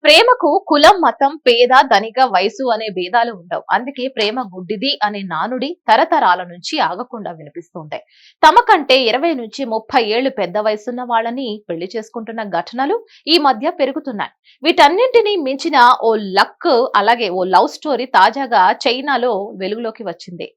ప్రేమకు కులం, మతం, పేద, ధనిక, వయసు అనే భేదాలు ఉండవు. అందుకే ప్రేమ గుడ్డిది అనే నానుడి తరతరాల నుంచి ఆగకుండా వినిపిస్తుంది. తమ కంటే 20 నుంచి 30 ఏళ్లు పెద్ద వయసున్న వాళ్ళని పెళ్లి చేసుకుంటున్న ఘటనలు ఈ మధ్య పెరుగుతున్నాయి. వీటన్నింటినీ మించిన ఓ లక్ అలాగే ఓ లవ్ స్టోరీ తాజాగా చైనాలో వెలుగులోకి వచ్చింది.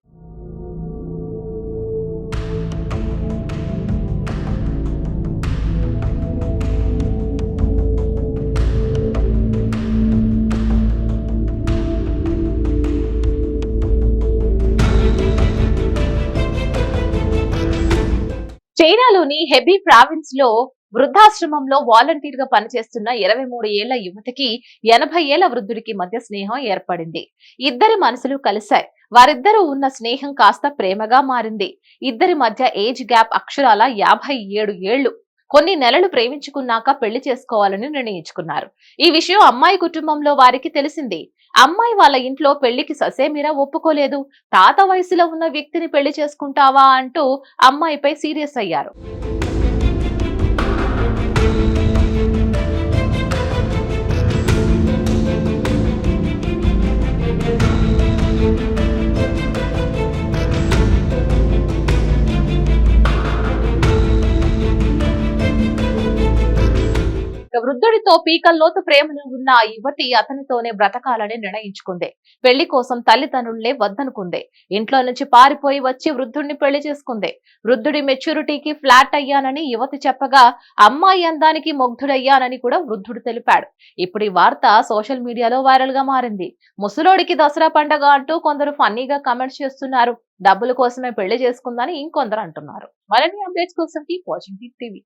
చైనాలోని హెబీ ప్రావిన్స్ లో వృద్ధాశ్రమంలో వాలంటీర్ గా పనిచేస్తున్న 23 ఏళ్ల యువతికి 80 ఏళ్ల వృద్ధుడికి మధ్య స్నేహం ఏర్పడింది. ఇద్దరి మనసులు కలిశాయి. వారిద్దరూ ఉన్న స్నేహం కాస్త ప్రేమగా మారింది. ఇద్దరి మధ్య ఏజ్ గ్యాప్ అక్షరాల 57 ఏళ్లు. కొన్ని నెలలు ప్రేమించుకున్నాక పెళ్లి చేసుకోవాలని నిర్ణయించుకున్నారు. ఈ విషయం అమ్మాయి కుటుంబంలో వారికి తెలిసింది. అమ్మాయి వాళ్ళ ఇంట్లో పెళ్లికి ససేమిరా ఒప్పుకోలేదు. తాత వయసులో ఉన్న వ్యక్తిని పెళ్లి చేసుకుంటావా అంటూ అమ్మాయిపై సీరియస్ అయ్యారు. వృద్ధుడితో పీకల్లోతు ప్రేమలో ఉన్న ఆ యువతి అతనితోనే బ్రతకాలని నిర్ణయించుకుంది. పెళ్లి కోసం తల్లిదండ్రులే వద్దనుకుంది. ఇంట్లో నుంచి పారిపోయి వచ్చి వృద్ధుడిని పెళ్లి చేసుకుంది. వృద్ధుడి మెచ్యూరిటీకి ఫ్లాట్ అయ్యానని యువతి చెప్పగా, అమ్మాయి అందానికి ముగ్ధుడయ్యానని కూడా వృద్ధుడు తెలిపాడు. ఇప్పుడు ఈ వార్త సోషల్ మీడియాలో వైరల్ గా మారింది. ముసలోడికి దసరా పండగ అంటూ కొందరు ఫన్నీగా కామెంట్స్ చేస్తున్నారు. డబ్బుల కోసమే పెళ్లి చేసుకుందని ఇంకొందరు అంటున్నారు. మరిన్ని అప్డేట్స్ కోసం కీప్ వాచింగ్ టీవీ.